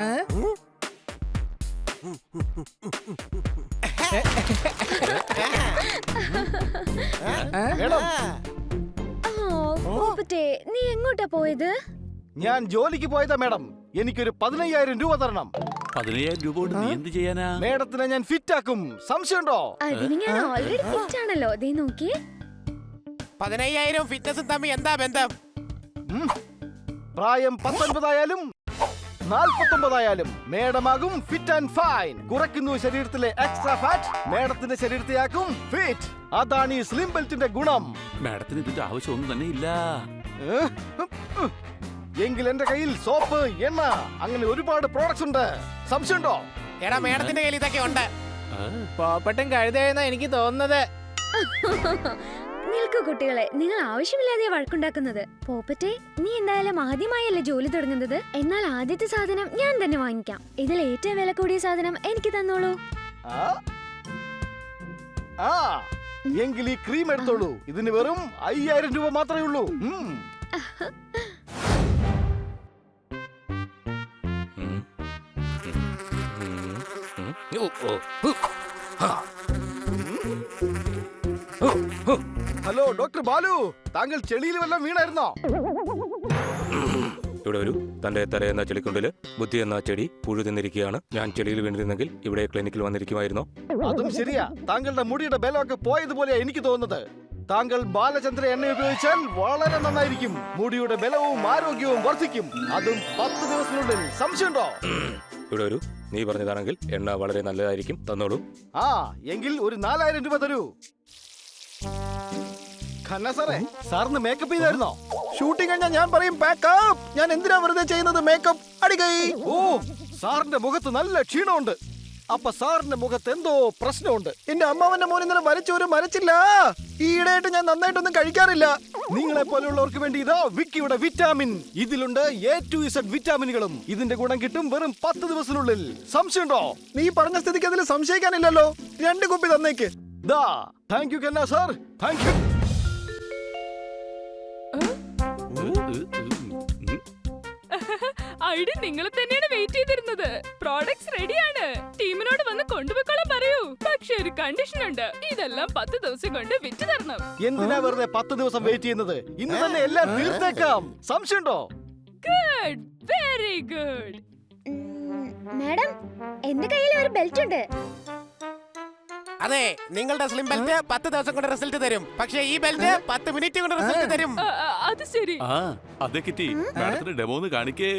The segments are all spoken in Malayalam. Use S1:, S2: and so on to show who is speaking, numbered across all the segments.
S1: നീ എങ്ങോട്ടാ പോയത്?
S2: ഞാൻ ജോലിക്ക് പോയതാ മാഡം. എനിക്കൊരു 15,000 രൂപ തരണം.
S3: 15,000 രൂപ കൊണ്ട് നീ എന്ത് ചെയ്യാനാ?
S2: മാഡത്തിനെ ഞാൻ ഫിറ്റ് ആക്കും. സംശയമുണ്ടോ?
S1: അതിന് ഞാൻ ഓൾറെഡി ഫിറ്റ് ആണല്ലോ. ദേ നോക്കിയേ.
S4: 15,000 ഫിറ്റ്നസും തമ്മിൽ എന്താ ബന്ധം?
S2: പ്രായം 19 ആയാലും 49 ആയാലും മേഡമാകും ഫിറ്റ് ആൻഡ് ഫൈൻ. കുറയ്ക്കുന്നു ശരീരത്തിലെ എക്സ്ട്രാ ഫാറ്റ്, മേഡത്തിന്റെ ശരീരത്തെയാക്കും ഫിറ്റ്. അതാണ് ഈ സ്ലിം ബെൽറ്റിന്റെ ഗുണം.
S3: മാഡത്തിന് ഇതിന്റെ ആവശ്യമൊന്നും തന്നെ ഇല്ല.
S2: എങ്കിൽ എന്റെ കയ്യിൽ സോപ്പ്, എണ്ണ, അങ്ങനെ ഒരുപാട് പ്രോഡക്ട്സ് ഉണ്ട്. സംശയമുണ്ടോ?
S4: എടാ മേഡത്തിന്റെ കയ്യിൽ ഇതൊക്കെ ഉണ്ട്.
S5: പോപ്പട്ടും കഴുതയെന്നാ എനിക്ക് തോന്നുന്നത്.
S1: നിൽക്കൂ കുട്ടികളെ, നിങ്ങൾ ആവശ്യമില്ലാതെ വഴക്കുണ്ടാക്കുന്നത്. പോപ്പറ്റെ, നീ എന്തായാലും ആദ്യമായല്ലേ ജോലി തുടങ്ങുന്നത്. എന്നാൽ ആദ്യത്തെ സാധനം ഞാൻ തന്നെ വാങ്ങിക്കാം. ഇതിൽ ഏറ്റവും വില കൂടിയ സാധനം എനിക്ക് തന്നോളൂ.
S2: എങ്കിൽ ഈ ക്രീം എടുത്തോളൂ. ഇതിന് വെറും 5,000 രൂപ മാത്രമേ ഉള്ളൂ. ഹലോ ഡോക്ടർ ബാലു, താങ്കൾ ചെളിയിൽ വല്ലതും വീണായിരുന്നോ?
S6: ഇവിടെ ഒരു തന്റെ തലയെന്ന ചെളിക്കുണ്ടില് ബുദ്ധി എന്ന ചെടി പുഴു തിന്നിരിക്കുകയാണ്. ഞാൻ ചെളിയിൽ വീണിരുന്നെങ്കിൽ ഇവിടെ ക്ലിനിക്കിൽ വന്നിരിക്കുമായിരുന്നോ?
S2: അതും ശരിയാ. താങ്കളുടെ മുടിയുടെ ബലമൊക്കെ പോയതുപോലെയാ എനിക്ക് തോന്നുന്നത്. താങ്കൾ ബാലചന്ദ്ര എണ്ണ ഉപയോഗിച്ചാൽ വളരെ നന്നായിരിക്കും. മുടിയുടെ ബലവും ആരോഗ്യവും വർദ്ധിക്കും. അതും 10 ദിവസത്തിനുള്ളിൽ. സംശയമുണ്ടോ?
S6: ഇവിടെ ഒരു നീ പറഞ്ഞതാണെങ്കിൽ എണ്ണ വളരെ നല്ലതായിരിക്കും. തന്നോളൂ.
S2: എങ്കിൽ ഒരു 4,000 രൂപ തരൂ. ഖന്ന സാറേ, സാറിന് മേക്കപ്പ് ചെയ്തായിരുന്നോ?
S5: ഷൂട്ടിംഗ് കഴിഞ്ഞാൽ ഞാൻ പറയും പാക്കപ്പ്. ഞാൻ എന്തിനാ വെറുതെ ചെയ്യുന്നത്? മേക്കപ്പ് അടികൈ.
S2: സാറിന്റെ മുഖത്ത് നല്ല ക്ഷീണമുണ്ട്. അപ്പൊ സാറിന്റെ മുഖത്ത് എന്തോ പ്രശ്നമുണ്ട്.
S5: എന്റെ അമ്മാവന്റെ മോൻ ഇന്നലെ വരച്ചോര് മരച്ചില്ല. ഈയിടെയായിട്ട് ഞാൻ നന്നായിട്ടൊന്നും കഴിക്കാറില്ല.
S2: നിങ്ങളെ പോലെയുള്ളവർക്ക് വേണ്ടി ഇതാ വിക്കിയുടെ വിറ്റാമിൻ. ഇതിലുണ്ട് A to Z വിറ്റാമിനുകളും. ഇതിന്റെ ഗുണം കിട്ടും വെറും 10 ദിവസത്തിനുള്ളിൽ. സംശയമുണ്ടോ?
S5: നീ പറഞ്ഞ സ്ഥിതിക്ക് അതിൽ സംശയിക്കാനില്ലല്ലോ. 2 കുപ്പി തന്നേക്ക്.
S2: Thank you Kanna sir, thank you.
S7: ID നിങ്ങൾ തന്നെയാണ് വെയിറ്റ് ചെയ്തിരുന്നത്. പ്രോഡക്ട്സ് റെഡിയാണ്. ടീമിനോട് വന്ന് കൊണ്ടുപോയിക്കോളാൻ പറയൂ. പക്ഷെ ഒരു കണ്ടീഷൻ ഉണ്ട്. ഇതെല്ലാം 10 ദിവസം കൊണ്ട് വിറ്റ് തരണം.
S2: എന്തിനാ വെറുതെ 10 ദിവസം വെയിറ്റ് ചെയ്യുന്നത്? ഇന്ന് തന്നെ എല്ലാം തീർത്തേക്കാം. സംശയമുണ്ടോ?
S7: Good, very good.
S1: മാഡം, എന്റെ കയ്യിൽ ഒരു ബെൽറ്റ് ഉണ്ട്.
S4: അതെ, നിങ്ങളുടെ സ്ലിം ബെൽറ്റ് 10 ദിവസം കൊണ്ട് റിസൾട്ട് തരും. പക്ഷേ ഈ ബെൽറ്റ് 10 മിനിറ്റ് കൊണ്ട് റിസൾട്ട് തരും.
S7: അത് ശരി.
S3: അതെ കിറ്റി, മാഡത്തിന് ഡെമോ ഒന്ന് കാണിക്കേ.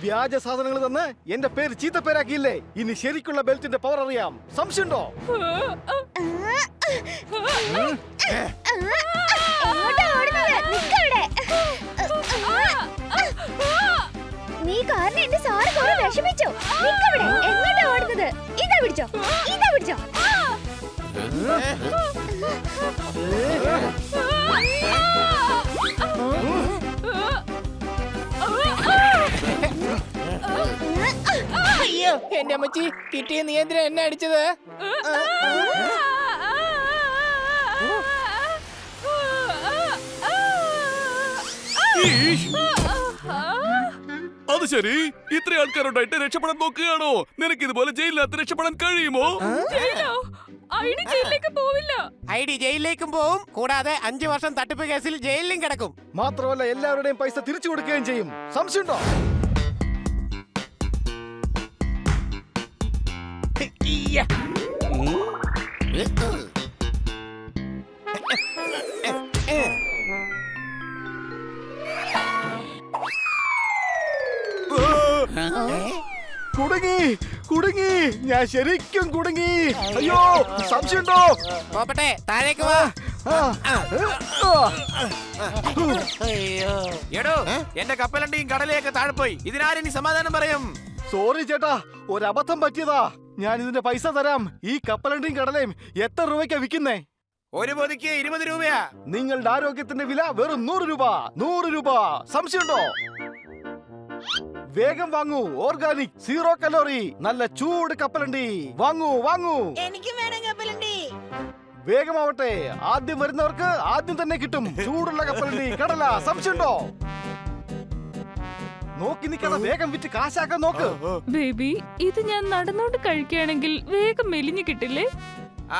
S2: വ്യാജ സാധനങ്ങൾ തന്ന് എന്റെ പേര് ചീത്തപ്പേരാക്കിയില്ലേ? ഇനി ശരിക്കുള്ള ബെൽറ്റിന്റെ പവർ അറിയാം. സംശയമുണ്ടോ?
S1: നീ കാരണം എന്റെ സാറ് കുറെ വിഷമിച്ചു. നിക്കവിടെ, എങ്ങോട്ടാ ഓടുന്നത്? ഇതാ പിടിച്ചോ, ഇതാ പിടിച്ചോ.
S5: അയ്യോ, എന്റെ അമ്മച്ചി, കിട്ടിയ നിയന്ത്രണം എന്നെ അടിച്ചത്.
S3: അത് ശരി, ഇത്ര ആൾക്കാരുണ്ടായിട്ട് രക്ഷപ്പെടാൻ നോക്കുകയാണോ? നിനക്ക് ഇതുപോലെ ജയിലിനകത്ത് രക്ഷപ്പെടാൻ കഴിയുമോ?
S7: ഐഡി ജയിലിലേക്ക് പോവില്ല.
S4: ഐഡി ജയിലിലേക്കും പോവും. കൂടാതെ 5 വർഷം തട്ടിപ്പ് കേസിൽ ജയിലിലും കിടക്കും.
S2: മാത്രമല്ല എല്ലാവരുടെയും പൈസ തിരിച്ചു കൊടുക്കുകയും ചെയ്യും. സംശയമുണ്ടോ? കുടുങ്ങി കുടുങ്ങി, ഞാൻ ശരിക്കും കുടുങ്ങി. അയ്യോ, സംശയമുണ്ടോ?
S4: പോപ്പട്ടെ, താഴേക്ക് വാ.
S8: എടോ, എന്റെ കപ്പലണ്ടിയും കടലയൊക്കെ താഴെ പോയി. ഇതിനാരും നീ സമാധാനം പറയും?
S2: സോറി ചേട്ടാ, ഒരബദ്ധം പറ്റിയതാ. ഞാൻ ഇതിന്റെ പൈസ തരാം. ഈ കപ്പലണ്ടിയും കടലയും എത്ര രൂപയ്ക്കാ വിൽക്കുന്നേ?
S8: ഒരു പൊതിക്ക് 20 രൂപയാ.
S2: നിങ്ങളുടെ ആരോഗ്യത്തിന്റെ വില വെറും 100 രൂപ. 100 രൂപ. സംശയമുണ്ടോ? വേഗം വാങ്ങൂ. ഓർഗാനിക്, 0 കലോറി, നല്ല ചൂട് കപ്പലണ്ടി. വാങ്ങൂ വാങ്ങൂ.
S9: എനിക്ക് വേണം കപ്പലണ്ടി.
S2: വേഗമാവട്ടെ. ആദ്യം വരുന്നവർക്ക് ആദ്യം തന്നെ കിട്ടും ചൂടുള്ള കപ്പലണ്ടി, കടല. സംശയമുണ്ടോ? നോക്കി നിൽക്കാതെ വേഗം വിറ്റ് കാശാക്കാൻ നോക്ക്.
S7: ബേബി ഇത് ഞാൻ നടന്നോണ്ട് കഴിക്കുകയാണെങ്കിൽ വേഗം മെലിഞ്ഞു കിട്ടില്ലേ?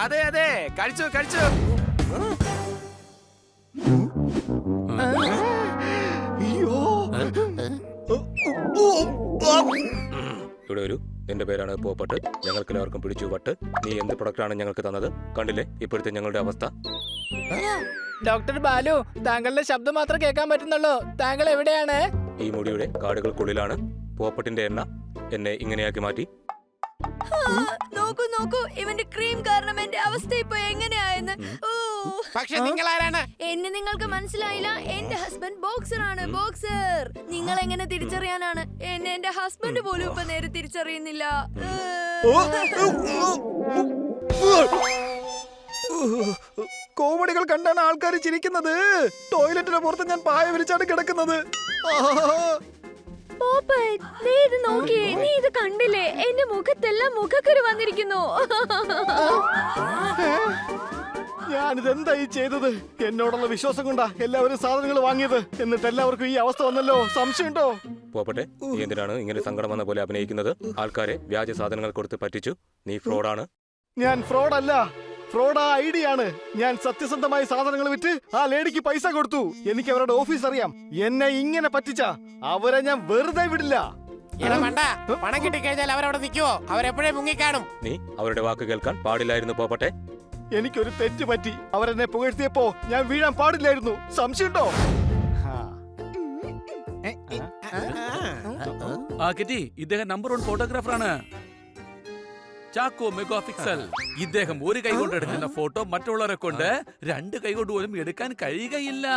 S8: അതെ അതെ, കഴിച്ചു കഴിച്ചു.
S2: അയ്യോ.
S6: ഇവിടെ ഒരു എന്റെ പേരാണ് പോപ്പട്ട്. ഞങ്ങൾക്ക് എല്ലാവർക്കും പിടിച്ചു വട്ട്. നീ എന്ത് പ്രൊഡക്റ്റാണ് ഞങ്ങൾക്ക് തന്നത്? കണ്ടില്ലേ ഇപ്പോഴത്തെ ഞങ്ങളുടെ അവസ്ഥ.
S5: ഡോക്ടർ ബാലു, താങ്കളുടെ ശബ്ദം മാത്രം കേൾക്കാൻ പറ്റുന്നുള്ളൂ. താങ്കൾ എവിടെയാണ്?
S6: ഈ മുടിയുടെ കാടുകൾക്കുള്ളിലാണ്. പോപ്പട്ടിന്റെ എണ്ണ എന്നെ ഇങ്ങനെയാക്കി മാറ്റി.
S1: നോക്കൂ നോക്കൂ, ഇവന്റെ ക്രീം കാരണം എന്റെ അവസ്ഥ ഇപ്പൊ എങ്ങനെയായെന്ന്.
S4: പക്ഷെ നിങ്ങൾ ആരാണ്?
S1: എന്നെ നിങ്ങൾക്ക് മനസ്സിലായില്ല? എന്റെ ഹസ്ബൻഡ് ബോക്സർ ആണ്, ബോക്സർ. നിങ്ങൾ എങ്ങനെ തിരിച്ചറിയാനാണ്? എന്നെ എന്റെ ഹസ്ബൻഡ് പോലും ഇപ്പൊ നേരെ തിരിച്ചറിയുന്നില്ല.
S5: കോമഡികൾ കണ്ടാണ് ആൾക്കാർ ചിരിക്കുന്നത്. ടോയ്ലറ്റിന് പുറത്ത് ഞാൻ പായ വിരിച്ചാണ് കിടക്കുന്നത്.
S1: പോപ്പറ്റ്, നീ ഇത് നോക്കിയേ, നീ ഇത് കണ്ടില്ലേ? എന്റെ മുഖത്തെല്ലാം മുഖക്കുരു വന്നിരിക്കുന്നു.
S2: ഞാനിതെന്തായി ചെയ്തത്? എന്നോടുള്ള വിശ്വാസം കൊണ്ടാ എല്ലാവരും സാധനങ്ങൾ വാങ്ങിയത്. എന്നിട്ട് എല്ലാവർക്കും ഈ അവസ്ഥ വന്നല്ലോ. സംശയമുണ്ടോ?
S6: പോപ്പട്ടെ, നീ എന്തിനാണ് ഇങ്ങനെ സങ്കടം വന്ന പോലെ അഭിനയിക്കുന്നത്? ആൾക്കാരെ വ്യാജ സാധനങ്ങൾ കൊടുത്ത് പറ്റിച്ചു. നീ ഫ്രോഡാണ്.
S2: ഞാൻ ഫ്രോഡ് അല്ല, ഫ്രോഡ് ഐഡിയ ആണ്. ഞാൻ സത്യസന്ധമായി സാധനങ്ങൾ വിറ്റ് ആ ലേഡിക്ക് പൈസ കൊടുത്തു. എനിക്ക് അവരുടെ ഓഫീസ് അറിയാം. എന്നെ ഇങ്ങനെ പറ്റിച്ച അവരെ ഞാൻ വെറുതെ വിടില്ല.
S4: പണം കിട്ടിക്കഴിഞ്ഞാൽ അവരവിടെ നിൽക്കുവോ? അവരെപ്പോഴേ മുങ്ങിക്കാണും.
S6: നീ അവരുടെ വാക്ക് കേൾക്കാൻ പാടില്ലായിരുന്നു പോപ്പട്ടെ.
S2: എനിക്കൊരു തെറ്റ് പറ്റി. അവരെന്നെ പുകഴ്ത്തിയപ്പോ ഞാൻ വീഴാൻ പാടില്ലായിരുന്നു. സംശയമുണ്ടോ?
S3: ആ കിറ്റി, ഇദ്ദേഹം നമ്പർ 1 ഫോട്ടോഗ്രാഫറാണ്. Chacko mega pixel. ഇദ്ദേഹം ഒരു കൈ കൊണ്ട് എടുക്കുന്ന ഫോട്ടോ മറ്റുള്ളവരെ കൊണ്ട് 2 കൈ കൊണ്ട് പോലും എടുക്കാൻ കഴിയുകയില്ല.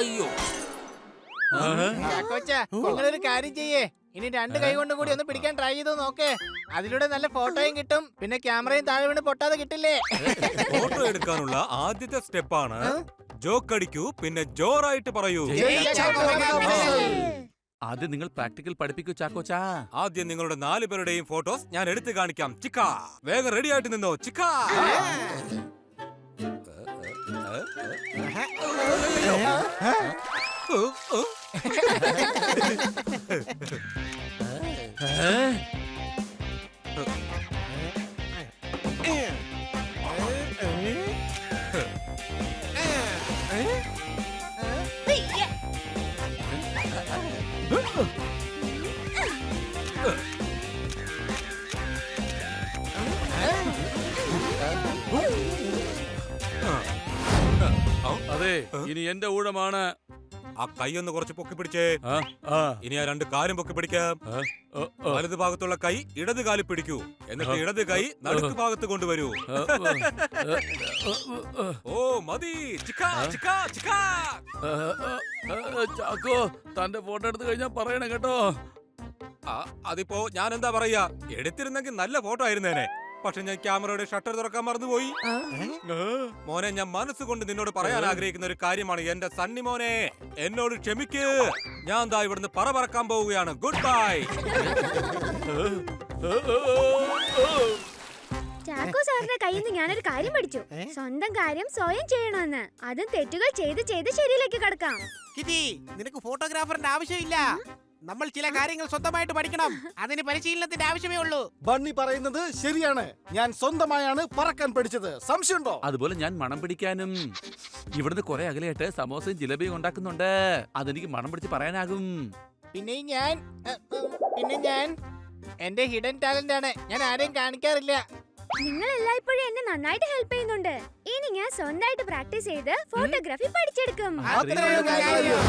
S3: അയ്യോ,
S5: നിങ്ങളൊരു കാര്യം ചെയ്യേ, ഇനി 2 കൈ കൊണ്ട് കൂടി ഒന്ന് പിടിക്കാൻ ട്രൈ ചെയ്തു നോക്കേ. അതിലൂടെ നല്ല ഫോട്ടോയും കിട്ടും, പിന്നെ ക്യാമറയും താഴെ വീണ് പൊട്ടാതെ കിട്ടില്ലേ?
S6: ഫോട്ടോ എടുക്കാനുള്ള ആദ്യത്തെ സ്റ്റെപ്പാണ് ജോക്ക് അടിക്കൂ, പിന്നെ ജോറായിട്ട് പറയൂ.
S3: ആദ്യം നിങ്ങൾ പ്രാക്ടിക്കൽ പഠിപ്പിക്കൂ ചാക്കോച്ചാ.
S6: ആദ്യം നിങ്ങളുടെ 4 പേരുടെയും ഫോട്ടോസ് ഞാൻ എടുത്തു കാണിക്കാം. ചിക്ക, വേഗം റെഡി ആയിട്ട് നിന്നോ. ചിക്ക,
S3: അതെ, ഇനി എന്റെ ഊഴമാണ്.
S6: ആ കൈയൊന്ന് കുറച്ച് പൊക്കി പിടിച്ചേ. ഇനി ആ 2 കാലും പൊക്കി പിടിക്കാം. വലത് ഭാഗത്തുള്ള കൈ ഇടത് കാലിൽ പിടിക്കൂ. എന്നിട്ട് ഇടത് കൈ നടുക്ക് ഭാഗത്ത് കൊണ്ടുവരൂ. ഓ മതി. ചിക്ക ചിക്ക ചിക്ക.
S3: ചാക്കോ, തന്റെ ഫോട്ടോ എടുത്തു കഴിഞ്ഞാ പറയണം കേട്ടോ.
S6: അതിപ്പോ ഞാൻ എന്താ പറയാ, എടുത്തിരുന്നെങ്കിൽ നല്ല ഫോട്ടോ ആയിരുന്നേനെ. പക്ഷെ ഞാൻ ക്യാമറയുടെ ഷട്ടർ തുറക്കാൻ മറന്നുപോയി. മോനെ, ഞാൻ മനസ്സുകൊണ്ട് നിന്നോട് പറയാൻ ആഗ്രഹിക്കുന്ന ഒരു കാര്യമാണ്. എന്റെ സണ്ണി മോനെ, എന്നോട് ക്ഷമിക്ക്. ഞാൻ ദാ ഇവിടുന്ന് പറക്കാൻ പോവുകയാണ്. Good bye.
S1: ചാക്കോ സാറിന്റെ കയ്യിൽ നിന്ന് ഞാനൊരു കാര്യം പഠിച്ചു. സ്വന്തം കാര്യം സ്വയം ചെയ്യണമെന്ന്. അതും തെറ്റുകൾ ചെയ്ത് ചെയ്ത് ശരിയിലേക്ക് കടക്കാം.
S4: കിറ്റി, നിനക്ക് ഫോട്ടോഗ്രാഫറിന്റെ ആവശ്യമില്ല. നമ്മൾ ചില കാര്യങ്ങൾ സ്വന്തമായിട്ട് പഠിക്കണം. അതിന് പരിശീലനത്തിന്റെ ആവശ്യമേ ഉള്ളൂ.
S2: ബണ്ണി പറയുന്നത് ശരിയാണ്. ഞാൻ സ്വന്തമായാണ് പറക്കാൻ പഠിച്ചത്. സംശയമുണ്ടോ?
S3: അതുപോലെ ഞാൻ മണം പിടിക്കാനും. ഇവിടുന്ന് കുറെ അകലെയായിട്ട് സമോസയും ജിലേബിയും ഉണ്ടാക്കുന്നുണ്ട്. അതെനിക്ക് മണം പിടിച്ച് പറയാനാകും.
S5: പിന്നെ ഞാൻ എന്റെ ഹിഡൻ ടാലന്റ് ആണ്. ഞാൻ ആരെയും കാണിക്കാറില്ല.
S1: നിങ്ങൾ എല്ലായ്പ്പോഴും എന്നെ നന്നായിട്ട് ഹെൽപ്പ് ചെയ്യുന്നുണ്ട്. ഇനി ഞാൻ സ്വന്തമായിട്ട് പ്രാക്ടീസ് ചെയ്ത് ഫോട്ടോഗ്രാഫി പഠിച്ചെടുക്കും.
S5: അത്രയുള്ള കാര്യം.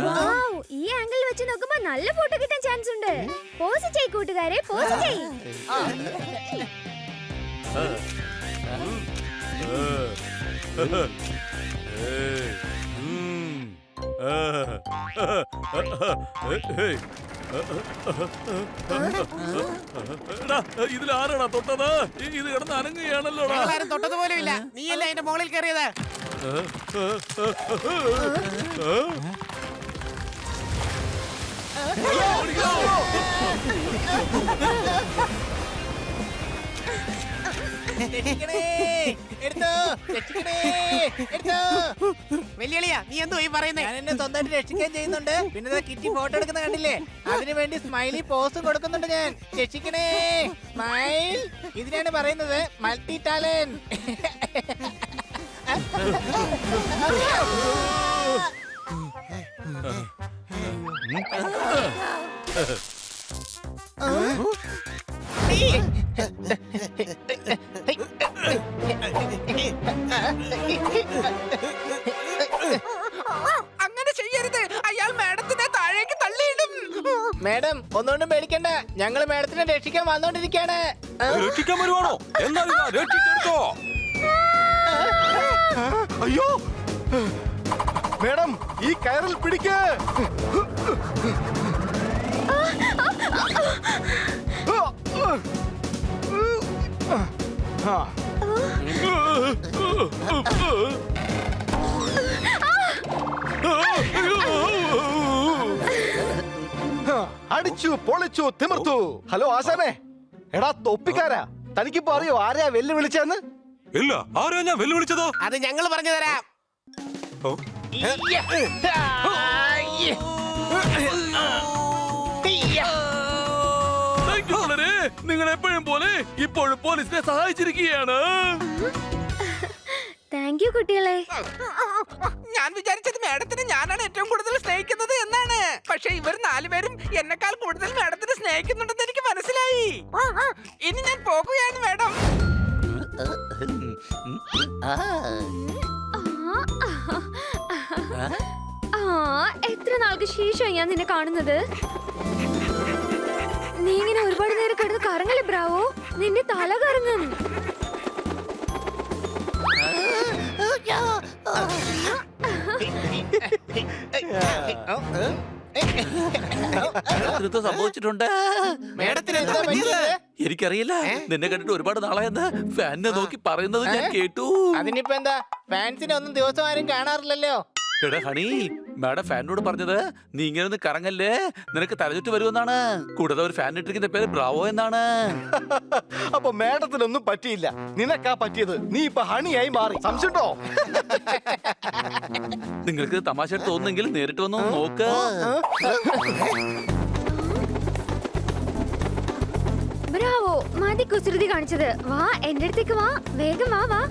S1: വൗ, ഈ ആംഗിൾ വെച്ച് നോക്കുമ്പോ നല്ല ഫോട്ടോ കിട്ടാൻ ചാൻസ് ഉണ്ട്. പോസ് ചെയ്യ് കൂട്ടുകാരെ, പോസ് ചെയ്യ്.
S3: ഇതിൽ ആരാടാ തൊട്ടത്? ഇത് കിടന്ന് അനങ്ങുകയാണല്ലോടാ.
S4: ഞങ്ങളാരും തൊട്ടത് പോലും ഇല്ല. നീയല്ലേ അതിന്റെ മുകളിൽ കയറിയത്?
S5: രക്ഷിക്കണേ, എടുത്തോ, രക്ഷിക്കണേ, എടുത്തോ.
S4: വെല്ലുവിളിയാ നീ എന്തോ ഈ പറയുന്നേ?
S5: ഞാൻ എന്നെ സ്വന്തമായിട്ട് രക്ഷിക്കാൻ ചെയ്യുന്നുണ്ട്. പിന്നെ ദാ കിറ്റി ഫോട്ടോ എടുക്കുന്ന കണ്ടില്ലേ? അതിനു വേണ്ടി സ്മൈലി പോസും കൊടുക്കുന്നുണ്ട് ഞാൻ. രക്ഷിക്കണേ, സ്മൈൽ. ഇതിനാണ് പറയുന്നത് മൾട്ടി ടാലന്റ്.
S8: അങ്ങനെ ചെയ്യരുത്. അയാൾ മാഡത്തിനെ താഴേക്ക് തള്ളിയിടും.
S5: മാഡം ഒന്നുകൊണ്ടും പേടിക്കണ്ട, ഞങ്ങൾ മാഡത്തിനെ രക്ഷിക്കാൻ വന്നോണ്ടിരിക്കാണ്.
S6: രക്ഷിക്കാൻ വരുവാണോ? എന്നാലും ഞാൻ രക്ഷിച്ചെടുത്തോ.
S2: അയ്യോ മേഡം, ഈ കയറിൽ പിടിക്ക്. അടിച്ചു പൊളിച്ചു തിമിർത്തു. ഹലോ ആശാനെ, എടാ തൊപ്പിക്കാരാ, തനിക്കിപ്പോ അറിയോ ആരെയാ വെല്ലുവിളിച്ചെന്ന്?
S6: ഇല്ല, ആരെയാ ഞാൻ വെല്ലുവിളിച്ചത്?
S4: അത് ഞങ്ങൾ പറഞ്ഞു തരാം.
S6: ഓ,
S3: നിങ്ങൾ എപ്പോഴും പോലെ ഇപ്പോഴും പോലീസിനെ സഹായിച്ചിരിക്കുകയാണ്.
S1: താങ്ക് യു കുട്ടികളെ.
S8: ഞാൻ വിചാരിച്ചത് മാഡത്തിനെ ഞാനാണ് ഏറ്റവും കൂടുതൽ സ്നേഹിക്കുന്നത് എന്നാണ്. പക്ഷെ ഇവർ 4 പേരും എന്നെക്കാൾ കൂടുതൽ മാഡത്തിനെ സ്നേഹിക്കുന്നുണ്ടെന്ന് എനിക്ക് മനസ്സിലായി. ഇനി ഞാൻ പോകുകയാണ് മാഡം.
S1: എത്ര നാൾക്ക് ശേഷമാണ് ഞാൻ നിന്നെ കാണുന്നത്. നീ ഇങ്ങനെ ഒരുപാട് നേരം കിടന്ന് കറങ്ങല്ലേ ബ്രാവോ, നിന്റെ തല കറങ്ങും.
S3: സംഭവിച്ചിട്ടുണ്ട്.
S5: മാഡത്തിന് എന്താ പറ്റിയത്?
S3: എനിക്കറിയില്ല, നിന്നെ കണ്ടിട്ട് ഒരുപാട് നാളായെന്ന് ഫാനിനെ നോക്കി പറയുന്നത് ഞാൻ കേട്ടു.
S5: അതിനിപ്പോ എന്താ, ഫാൻസിനെ ഒന്നും ദിവസം ആരും കാണാറില്ലല്ലോ.
S3: എടാ ഹണി, മാഡം ഫാനിനോട് പറഞ്ഞത് നീ ഇങ്ങനെ ഒന്ന് കറങ്ങല്ലേ, നിനക്ക് തലചുറ്റ് വരുമെന്നാണ്. കൂടാതെ ഒരു ഫാൻ ഇട്ടിരിക്കുന്ന പേര് ബ്രാവോ എന്നാണ്.
S2: അപ്പൊ മേഡത്തിനൊന്നും പറ്റിയില്ല, നിനക്കാ പറ്റിയത്. നീ ഇപ്പൊ ഹണിയായി മാറി. സംശയമുണ്ടോ?
S3: നിങ്ങൾക്ക് തമാശയായിട്ട് തോന്നുന്നെങ്കിൽ നേരിട്ട് വന്ന് നോക്ക്.
S1: ബ്രാവോ, മതി കുസൃതി കാണിച്ചത്. വാ എന്റെ അടുത്തേക്ക് വാ, വേഗം വാ വാ.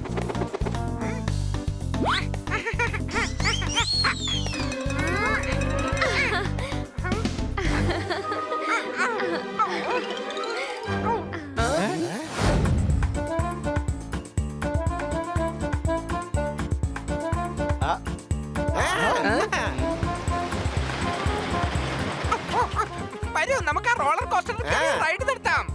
S8: വരൂ, നമുക്ക് ആ റോളർ കോസ്റ്ററിൽ റൈഡ് നിർത്താം.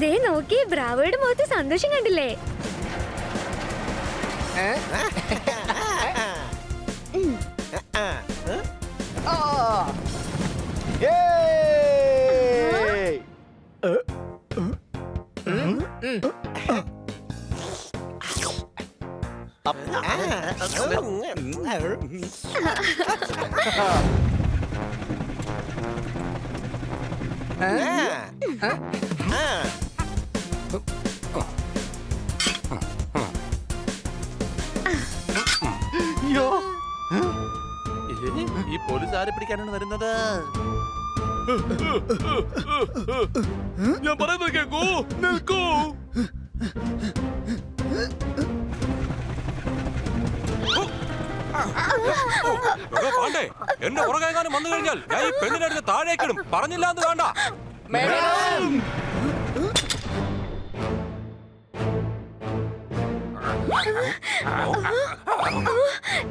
S1: ദേ നോക്കി, ബ്രാവോയുടെ മുഖത്ത് സന്തോഷം കണ്ടില്ലേ?
S3: ഈ പോലീസ് ആരെ പിടിക്കാനാണ് വരുന്നത്? ഞാൻ പറയുന്നത് കേൾക്കൂ, നിൽക്കൂ.
S6: എടോ പാണ്ഡേ, എന്റെ പുറകെങ്ങാനും വന്നു കഴിഞ്ഞാൽ ഞാൻ ഈ പെണ്ണിനെ എടുത്ത് താഴേക്കിടും. പറഞ്ഞില്ല എന്ന് വേണ്ട.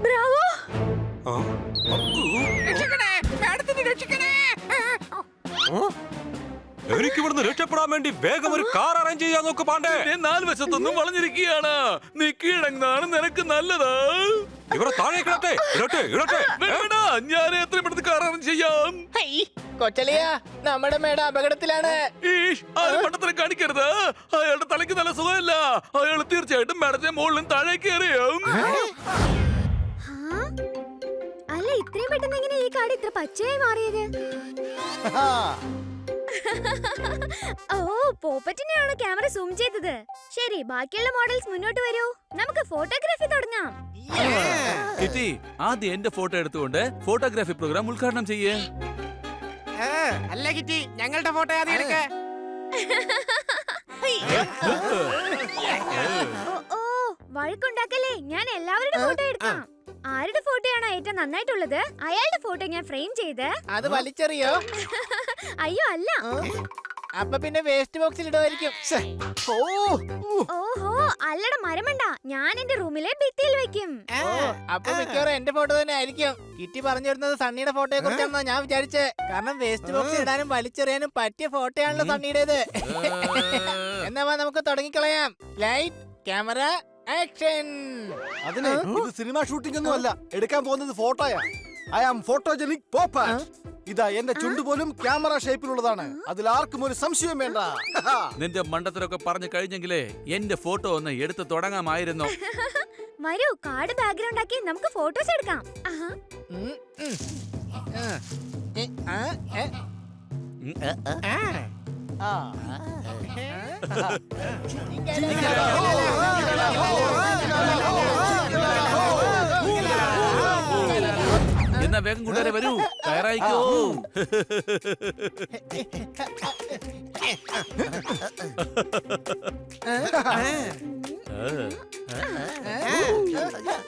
S1: ബ്രാവോ.
S8: രക്ഷിക്കണേ, മാഡത്തിനെ രക്ഷിക്കണേ.
S6: എനിക്ക് ഇവിടുന്ന് രക്ഷപ്പെടാൻ വേണ്ടി വേഗം ഒരു കാർ അറേഞ്ച് ചെയ്യാൻ നോക്ക് പാണ്ഡേ.
S3: നാല് വശത്തൊന്നും വളഞ്ഞിരിക്കുകയാണ്. നീ കീഴടങ്ങുന്നതാണ് നിനക്ക് നല്ലത്.
S6: ഇവരെ താഴേക്കിടട്ടെ. ഇടട്ടെ ഇടട്ടെ.
S3: വേണ്ട, ഞാൻ എത്രയും പെട്ടെന്ന് കാരണം ചെയ്യാം.
S5: കൊച്ചളിയ, നമ്മുടെ മേഡം അപകടത്തിലാണ്.
S3: ഈഷ്, ആരും പണ്ടത്തിനെ കാണിക്കരുത്. അയാളുടെ തലയ്ക്ക് നല്ല സുഖമില്ല. അയാൾ തീർച്ചയായിട്ടും മേഡത്തെ മുകളിലും താഴേക്ക് എറിയും.
S1: അല്ല, ഇത്രയും പെട്ടെന്ന് എങ്ങനെ ഈ കാട് ഇത്ര പച്ചയായി മാറിയത്? ഓ, പോപ്പറ്റിനെയാണോ ക്യാമറ സൂം ചെയ്തത്? ശരി, ബാക്കിയുള്ള മോഡൽസ് മുന്നോട്ട് വരൂ. നമുക്ക് ഫോട്ടോഗ്രാഫി തുടങ്ങാം.
S3: കിറ്റി, ആദ്യം എന്റെ ഫോട്ടോ എടുത്തുകൊണ്ട് ഫോട്ടോഗ്രാഫി പ്രോഗ്രാം ഉദ്ഘാടനം ചെയ്യേ.
S4: അല്ല കിറ്റി, ഞങ്ങളുടെ ഫോട്ടോ ആദ്യം എടുക്ക.
S1: ഓ, വഴക്കുണ്ടാക്കല്ലേ. ഞാൻ എല്ലാവരുടെ ഫോട്ടോ എടുക്കാം. ആരുടെ ഫോട്ടോയാണോ ഏറ്റവും നന്നായിട്ടുള്ളത് അയാളുടെ ഫോട്ടോ ഞാൻ ഫ്രെയിം ചെയ്ത്
S5: അത് വലിച്ചെറിയോ?
S1: അയ്യോ അല്ല.
S5: അപ്പൊ പിന്നെ വേസ്റ്റ് ബോക്സിൽ ഇടുമായിരിക്കും.
S1: ഓഹോ, അല്ലട മരമണ്ട, ഞാൻ എന്റെ റൂമിലെ ഭിത്തിയിൽ വെക്കും.
S5: അപ്പൊ മിക്കവാറും എന്റെ ഫോട്ടോ തന്നെ ആയിരിക്കും. കിറ്റി പറഞ്ഞു വരുന്നത് സണ്ണിയുടെ ഫോട്ടോയെ കുറിച്ചാണെന്നാ ഞാൻ വിചാരിച്ചേ. കാരണം വേസ്റ്റ് ബോക്സിൽ ഇടാനും വലിച്ചെറിയാനും പറ്റിയ ഫോട്ടോയാണല്ലോ സണ്ണിയുടേത്. എന്നാ നമുക്ക് തുടങ്ങിക്കളയാം. Light, camera, action.
S2: അതിന് ഇത് സിനിമ ഷൂട്ടിംഗ് ഒന്നും അല്ല. എടുക്കാൻ പോകുന്നത് ഫോട്ടോയാ. I am photogenic puppet. ഇതാ എന്റെ ചുണ്ടു പോലും ക്യാമറ ഷേപ്പിലുള്ളതാണ്. അതിൽ ആർക്കും ഒരു സംശയം വേണ്ട.
S3: നിന്റെ മണ്ടത്തിലൊക്കെ പറഞ്ഞു കഴിഞ്ഞെങ്കിലേ എന്റെ ഫോട്ടോ ഒന്ന് എടുത്ത് തുടങ്ങാമായിരുന്നു.
S1: വരൂ, കാർഡ് ബാക്ക്ഗ്രൗണ്ട് ആക്കി നമുക്ക് ഫോട്ടോസ് എടുക്കാം.
S3: എന്നാ വേഗം കൂട്ടുകാരെ വരൂ, തയ്യാറായിക്കോ.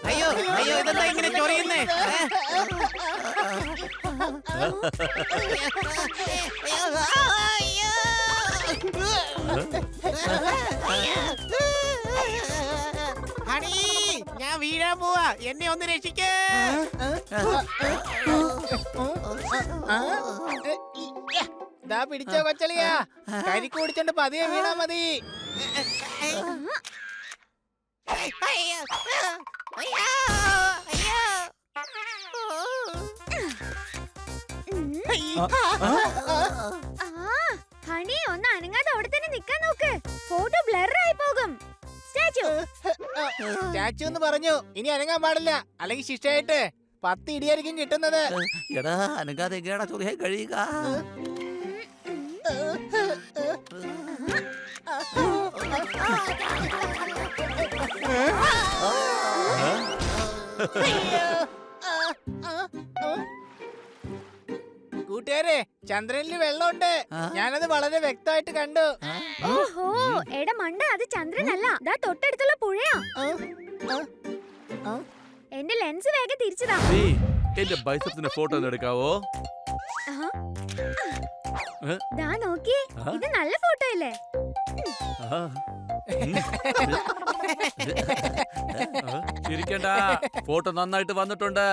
S4: അയ്യോ അയ്യോ, ഇതെന്താ ഇങ്ങനെ ചൊറിയുന്നേ? ഹണി, ഞാൻ വീഴാൻ പോവാ. എന്നെ ഒന്ന് രക്ഷിക്കേ.
S5: ദാ പിടിച്ചോ കൊച്ചളിയാ. കരിക്ക് കുടിച്ചോണ്ട് പതിയെ വീണാ മതി.
S1: ഹണി, ഒന്ന് അനങ്ങാതെ അവിടെ തന്നെ നിക്കാൻ നോക്ക്. ഫോട്ടോ ബ്ലർ ആയി പോകും. സ്റ്റാച്ചു
S5: സ്റ്റാച്ചു എന്ന് പറഞ്ഞു. ഇനി അനങ്ങാൻ പാടില്ല, അല്ലെങ്കിൽ ശിക്ഷയായിട്ട് 10 ഇടിയായിരിക്കും കിട്ടുന്നത്.
S3: എടാ, അനങ്ങാതെ എങ്ങനെയാ ചൊറിയാൻ കഴിയുക?
S5: കൂട്ടുകാരെ, ചന്ദ്രനിൽ വെള്ളമുണ്ട്. ഞാനത് വളരെ വ്യക്തമായിട്ട് കണ്ടു.
S1: ഓഹോ, എടാ മണ്ട, അത് ചന്ദ്രനല്ല, ദാ തൊട്ടടുത്തുള്ള പുഴയാ. എന്റെ ലെൻസ് വേഗം തിരിച്ചതാ.
S3: നീ എന്റെ ബൈസപ്സിന്റെ ഫോട്ടോ ഒന്ന് എടുക്കാവോ?
S1: ദാ നോക്കിയേ, ഇത് നല്ല ഫോട്ടോ അല്ലേ?
S3: ചിരിക്കണ്ട, ഫോട്ടോ നന്നായിട്ട് വന്നിട്ടുണ്ട്.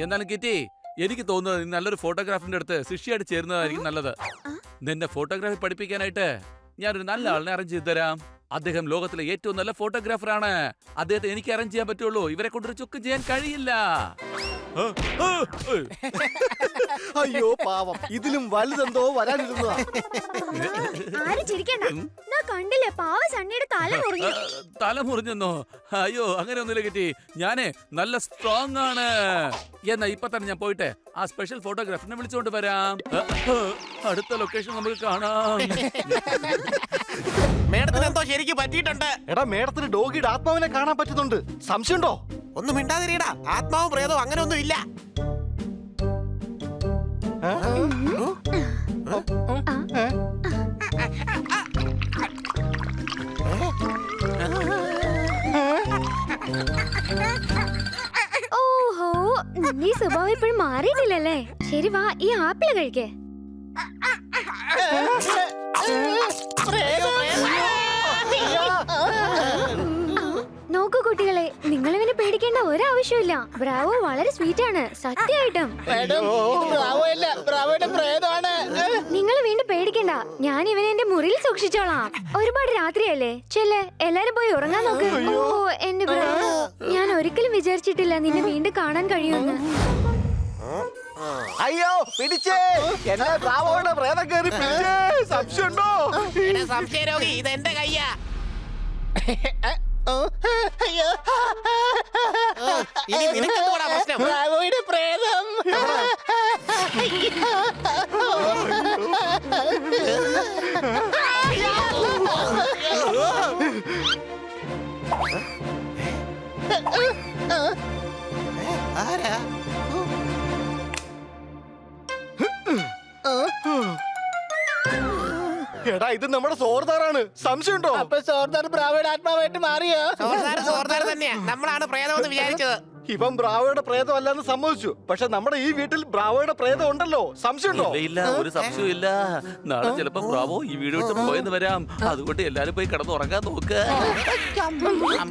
S3: എന്നാലും കിറ്റി, എനിക്ക് തോന്നുന്നത് നീ നല്ലൊരു ഫോട്ടോഗ്രാഫറിന്റെ അടുത്ത് ശിഷ്യയായിട്ട് ചേരുന്നതായിരിക്കും നല്ലത്. നിന്നെ ഫോട്ടോഗ്രാഫി പഠിപ്പിക്കാനായിട്ട് ഞാനൊരു നല്ല ആളിനെ അറേഞ്ച് ചെയ്ത് തരാം. അദ്ദേഹം ലോകത്തിലെ ഏറ്റവും നല്ല ഫോട്ടോഗ്രാഫറാണ്. അദ്ദേഹത്തെ എനിക്ക് അറേഞ്ച് ചെയ്യാൻ പറ്റുള്ളൂ. ഇവരെ കൊണ്ടൊരു ചുക്കും ചെയ്യാൻ കഴിയില്ല.
S2: അയ്യോ പാവം, ഇതിലും വലുതെന്തോ വരാനിരുന്നതാ.
S1: ആരും ചിരിക്കണ്ട. ദാ കണ്ടില്ലേ, പാവ സണ്ണിയുടെ തല മുറിഞ്ഞു.
S3: തല മുറിഞ്ഞെന്നോ? അയ്യോ, അങ്ങനെ ഒന്നുമില്ല കിറ്റി. ഞാനേ നല്ല സ്ട്രോങ് ആണ്. എന്നാ ഇപ്പൊ തന്നെ ഞാൻ പോയിട്ട് ആ സ്പെഷ്യൽ ഫോട്ടോഗ്രാഫറിനെ വിളിച്ചോണ്ട് വരാം. അടുത്ത ലൊക്കേഷൻ നമുക്ക് കാണാം.
S4: മേഡത്തിന് എന്തോ ശരിക്കും പറ്റിയിട്ടുണ്ട്.
S2: എടാ, മേഡത്തിന് ഡോഗിയുടെ ആത്മാവിനെ കാണാൻ പറ്റുന്നുണ്ട്. സംശയമുണ്ടോ?
S4: ഒന്നും മിണ്ടാതിരിടാ. ആത്മാവും പ്രേതവും അങ്ങനെ ഒന്നും ഇല്ല.
S1: ഓഹോ, നിന്റെ ഈ സ്വഭാവം ഇപ്പോഴും മാറിയിട്ടില്ലല്ലേ? ശരി വാ, ഈ ആപ്പിള് കഴിക്കേ. നോക്കൂ കുട്ടികളെ, നിങ്ങൾ ഇവനെ പേടിക്കേണ്ട ഒരാവശ്യമില്ല. ബ്രാവോ വളരെ സ്വീറ്റ് ആണ്, സത്യമായിട്ടും. നിങ്ങൾ വീണ്ടും പേടിക്കണ്ട, ഞാൻ ഇവനെ എന്റെ മുറിയിൽ സൂക്ഷിച്ചോളാം. ഒരുപാട് രാത്രിയല്ലേ, ചെല്ല് എല്ലാരും പോയി ഉറങ്ങാൻ നോക്ക്. ഓ എന്റെ ബ്രാവോ, ഞാൻ ഒരിക്കലും വിചാരിച്ചിട്ടില്ല നിന്നെ വീണ്ടും കാണാൻ കഴിയുമെന്ന്.
S2: അയ്യോ പിടിച്ചേ, എന്നെ ബ്രാവോയുടെ പ്രേതം കയറി പിടിച്ചേ. സംശയമുണ്ടോ?
S4: സംശയരോഗി ഇത് എന്റെ കയ്യാ. ഇനി നിനക്കെന്തുവാടാ പ്രശ്നം?
S5: ബ്രാവോയുടെ പ്രേതം.
S4: ആരാ?
S2: എടാ ഇത് നമ്മുടെ സോർദാറാണ്. സംശയമുണ്ടോ?
S5: അപ്പൊ സോർദാർ ബ്രാവോയുടെ ആത്മാവായിട്ട് മാറിയോ?
S4: സോർദാർ തന്നെയാ, നമ്മളാണ് പ്രേതമെന്ന് വിചാരിച്ചത്.
S2: ഇവൻ ബ്രാവോയുടെ പ്രേതം അല്ലെന്ന് സമ്മതിച്ചു. പക്ഷെ നമ്മുടെ ഈ വീട്ടിൽ ബ്രാവോയുടെ പ്രേതം ഉണ്ടല്ലോ. സംശയമുണ്ടോ?
S3: ഇല്ല, ഒരു സംശയവും ഇല്ല. നാളെ ചിലപ്പോ ബ്രാവോ ഈ വീട് വിട്ട് പോയെന്ന് വരാം. അതുകൊണ്ട് എല്ലാരും പോയി കിടന്ന് ഉറങ്ങാൻ നോക്ക്.